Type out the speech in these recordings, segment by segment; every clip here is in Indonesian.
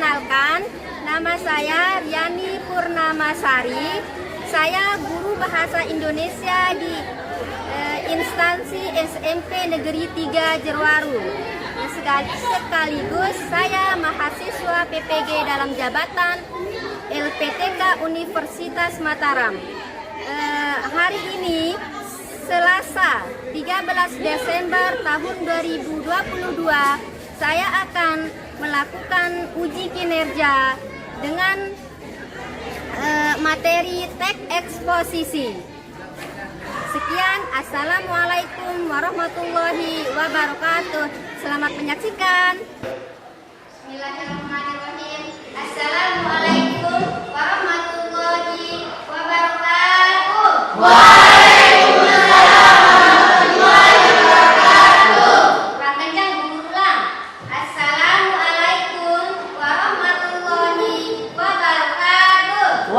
Perkenalkan, nama saya Riani Purnamasari. Saya guru bahasa Indonesia di instansi SMP Negeri 3 Jerwaru. Sekaligus saya mahasiswa PPG dalam jabatan LPTK Universitas Mataram. Hari ini Selasa 13 Desember tahun 2022 saya akan melakukan uji kinerja dengan materi teks eksposisi. Sekian, assalamualaikum warahmatullahi wabarakatuh. Selamat menyaksikan. Bismillahirrahmanirrahim. Assalamualaikum warahmatullahi wabarakatuh. Waalaikumsalam warahmatullahi wabarakatuh. Kurang kencang, ulang. Assalamualaikum warahmatullahi wabarakatuh.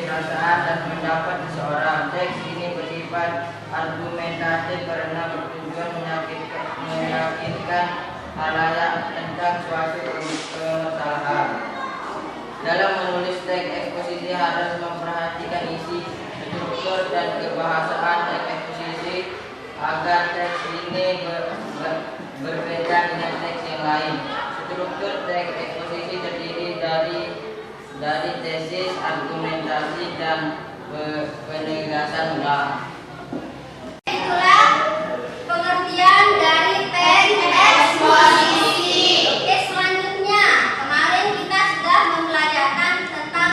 perasaan dan pendapat seseorang. Teks ini bersifat argumentatif karena bertujuan meyakinkan halayak tentang suatu permasalahan. Dalam menulis teks eksposisi harus memperhatikan isi, struktur, dan kebahasaan teks eksposisi agar teks ini berbeda dengan teks yang lain. Struktur teks eksposisi terdiri dari tesis, argumentasi, dan penegasan ulang. Itulah pengertian dari teks eksposisi. Oke, selanjutnya kemarin kita sudah membelajarkan tentang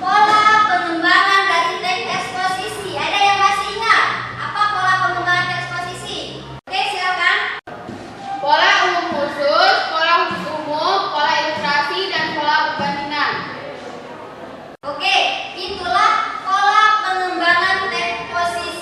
pola pengembangan dari teks eksposisi. Ada yang masih ingat apa pola pengembangan teks eksposisi? Oke, silakan. Pola umum khusus, pola khusus umum, pola ilustrasi, dan pola perbandingan. Oke, itulah pola pengembangan teks eksposisi.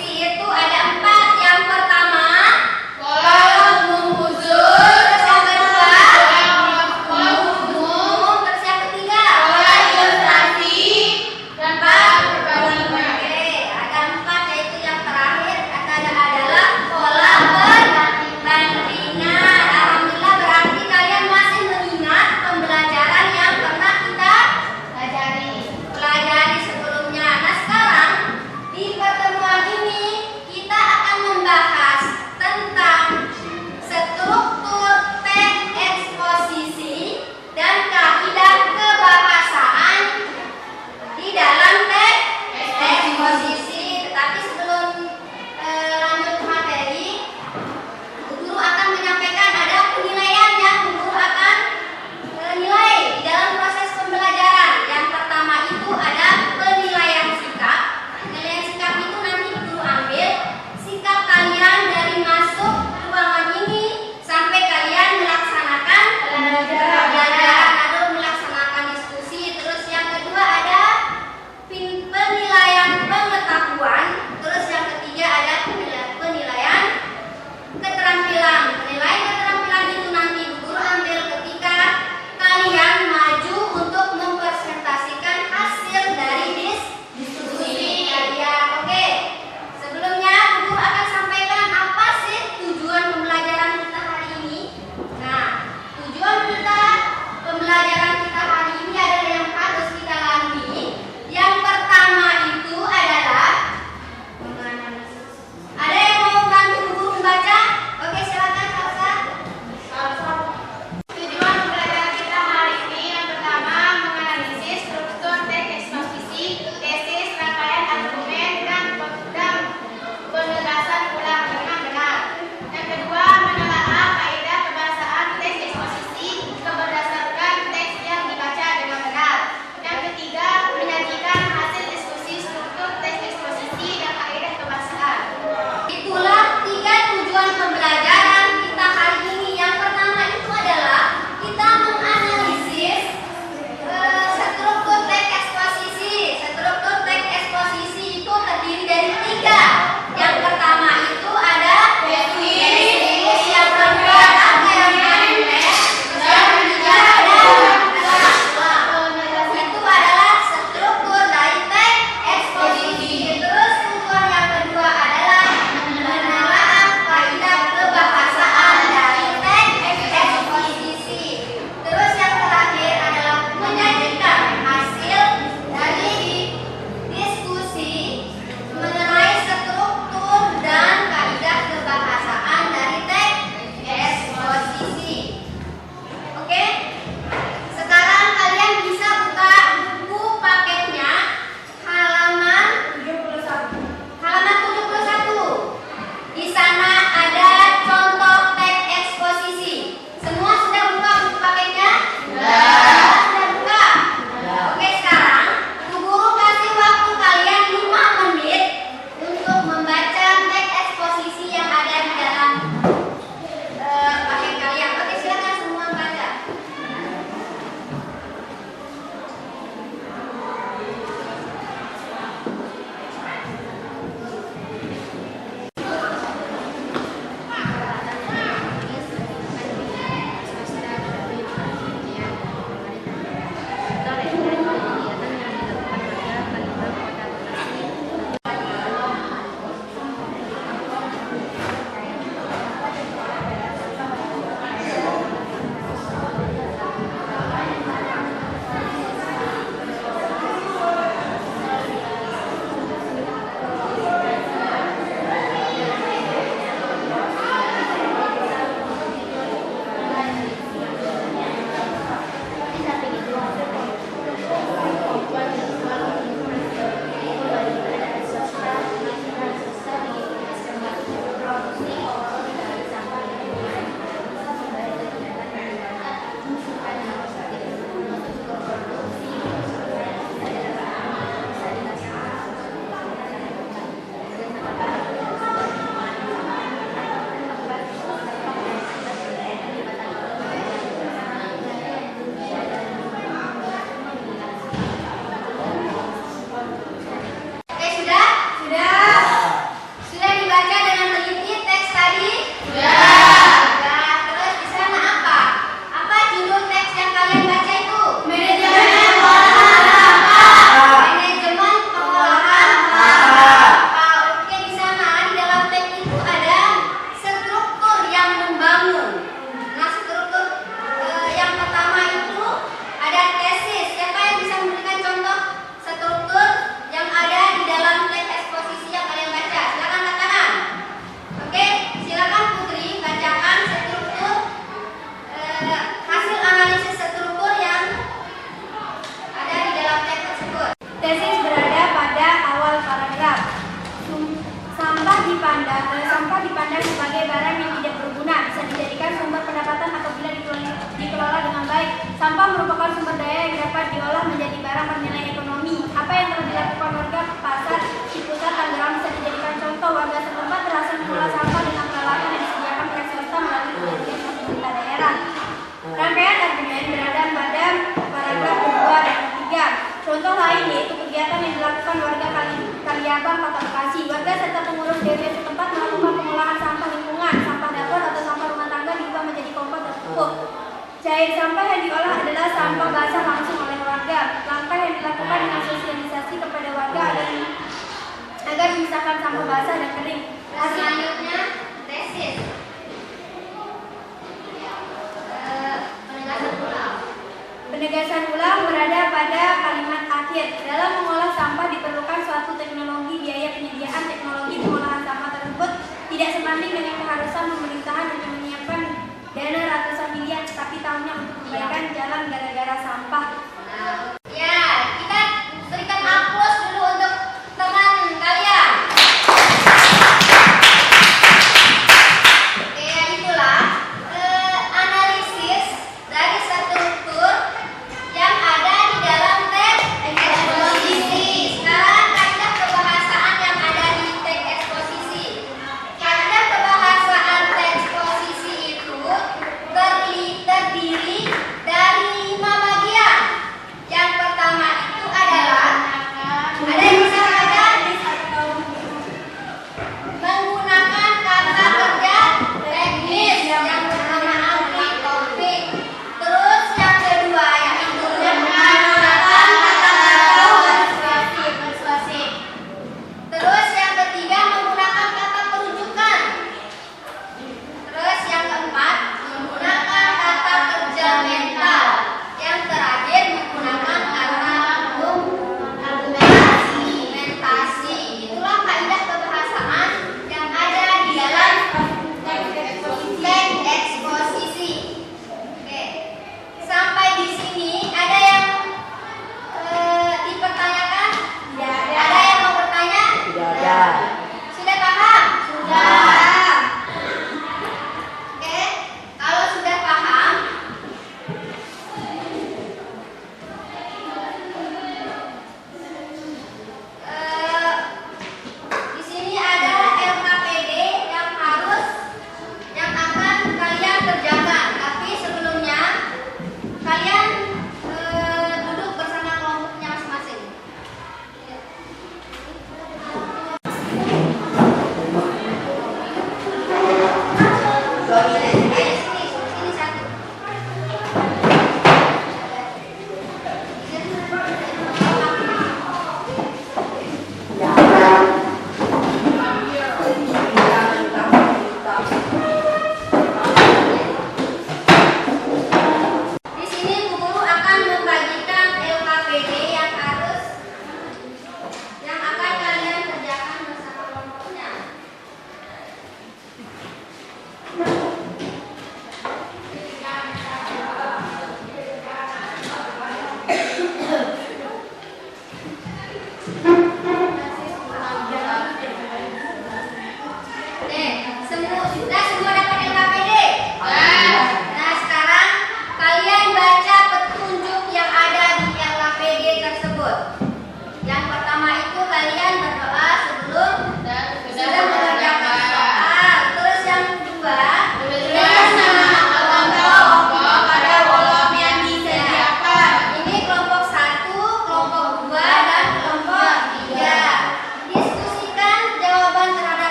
Sampah merupakan sumber daya yang dapat diolah menjadi barang bernilai ekonomi. Apa yang telah dilakukan warga pasar Ciputat, Tangerang bisa dijadikan contoh. Warga setempat berhasil mengolah sampah dengan peralatan yang disediakan pihak swasta melalui penelitian pemerintah daerah. Rangkaian argumen berada pada paragraf kedua dan ketiga. Contoh lain yaitu kegiatan yang dilakukan warga Kaliabang, Kota Bekasi. Warga serta pengurus DPR setempat melakukan pengolahan sampah lingkungan, sampah dapur atau sampah rumah tangga diubah menjadi kompos dan pupuk. Cair sampah yang diolah adalah sampah basah langsung oleh warga. Langkah yang dilakukan dengan sosialisasi kepada warga agar memisahkan sampah basah dan kering. Selanjutnya, tesis. Penegasan ulang berada pada kalimat akhir. Dalam mengolah sampah diperlukan suatu teknologi. Biaya penyediaan teknologi pengolahan sampah tersebut tidak sebanding dengan keharusan pemerintahan untuk menyiapkan dana ratusan miliar setiap tahunnya untuk perbaikan jalan gara-gara sampah. Ya, kita berikan aplaus dulu untuk teman kalian. Oke, itulah analisis dari struktur yang ada di dalam teks eksposisi. Sekarang kaidah kebahasaan yang ada di teks eksposisi. Kaidah kebahasaan teks eksposisi itu terdiri dari 5 bagian.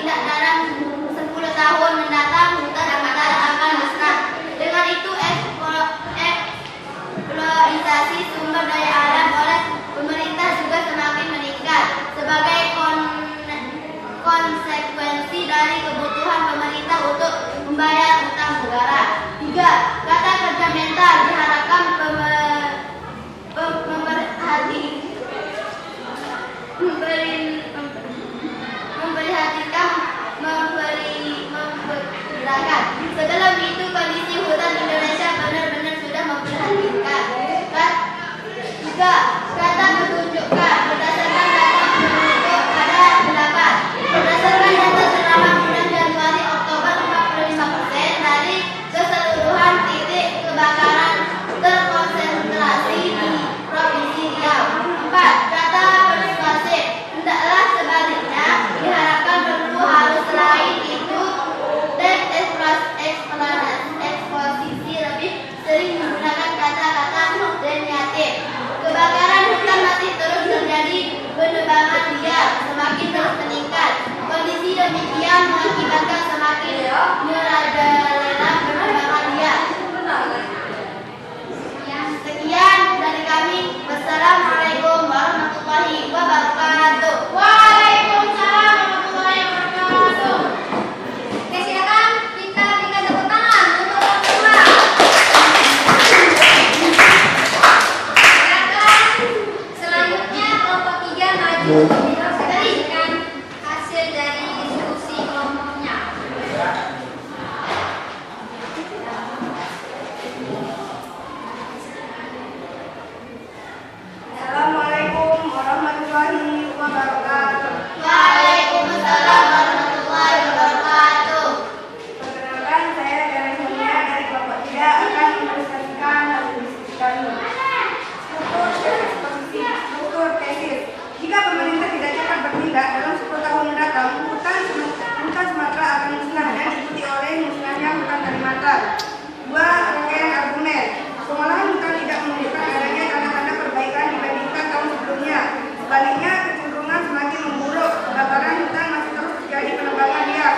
bertindak dalam 10 tahun mendatang hutan akan musnah. Dengan itu eksploitasi sumber daya alam oleh pemerintah juga semakin meningkat sebagai konsekuensi dari kebutuhan pemerintah untuk membayar utang negara. 3. Kata kerja mental diharapkan memperhatikan. Sebelum itu kondisi hutan Indonesia benar-benar sudah memperhatikan. 3. Kata menunjukkan berdasarkan data penduduk ada 8. Berdasarkan data selama bulan Januari Oktober 45% dari keseluruhan titik kebakaran terkonsentrasi di Provinsi Riau. 4. Kata persuasif. Hendaklah sebaliknya diharapkan perlu harus selain itu teks eksposisi lebih sering menggunakan kata-kata deniatif. Kebakaran hutan masih terus terjadi, penebangan liar semakin terus meningkat. Kondisi demikian mengakibatkan semakin merajalela penebangan liar. Sekian dari kami. Wassalamualaikum warahmatullahi wabarakatuh. Waalaikumsalam warahmatullahi wabarakatuh. Oke, silakan kita berikan tepuk tangan untuk orang tua. Silakan selanjutnya kelompok 3 maju memberikan hasil dari diskusi kelompoknya. Assalamualaikum warahmatullahi wabarakatuh. Waalaikumsalam warahmatullahi wabarakatuh. Perkenalkan, saya dari Sonia dari kelompok 3 akan mempresentasikan hasil diskusi kami. Struktur tesis. Jika pemerintah tidak cepat bertindak dalam 10 tahun mendatang, hutan Sumatera akan musnah dan diikuti oleh musnahnya hutan Kalimantan. 2. Rangkaian argumen. Pengolahan hutan tidak menunjukkan adanya tanda-tanda perbaikan dibandingkan tahun sebelumnya. Sebaliknya, kecenderungan semakin memburuk. Kebakaran hutan masih terus terjadi, penebangan liar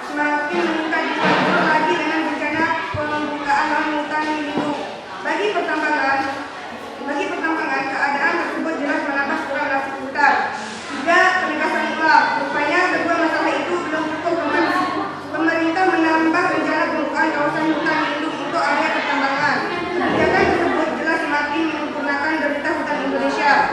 semakin meningkat, ditambah lagi dengan bencana pembukaan lahan hutan lindung. Bagi pertambangan, keadaan tersebut jelas menambah kurang nasib hutan. 3. Penegasan ulang. Rupanya kedua masalah itu belum cukup. Pemerintah menambah rencana pembukaan kawasan hutan lindung untuk area pertambangan. Kebijakan tersebut jelas semakin menyempurnakan derita hutan Indonesia.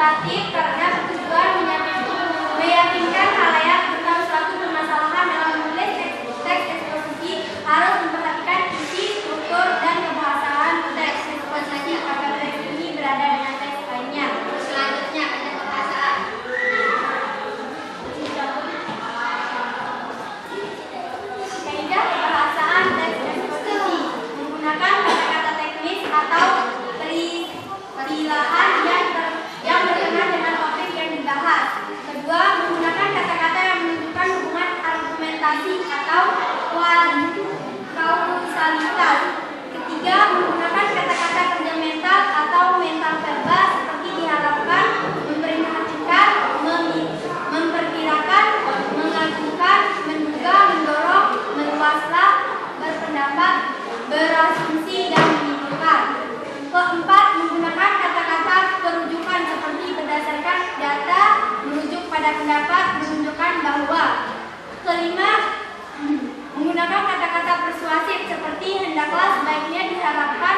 argumentatif karena bertujuan meyakinkan khalayak tentang suatu permasalahan. Dalam menulis teks eksposisi harus memperhatikan isi, struktur, dan kebahasaan teks eksposisi agar teks ini berada dengan teks lainnya. Selanjutnya ada kebahasaan. Kaidah kebahasaan teks eksposisi menggunakan kata-kata teknis atau peristilahan yang berkenaan dengan topik yang dibahas. Kedua, menggunakan kata-kata yang menunjukkan hubungan argumentasi atau kausalitas. Ketiga, menggunakan kata-kata kerja mental atau mental verbal seperti diharapkan, memperhatikan, memperkirakan, mengajukan, menduga, mendorong, meluaslah, berpendapat, berasumsi, dan menyimpulkan. Keempat, menggunakan kata-kata perujukan seperti berdasarkan data, merujuk pada pendapat, menunjukkan bahwa. Kelima, menggunakan kata-kata persuasif seperti hendaklah, sebaiknya, diharapkan,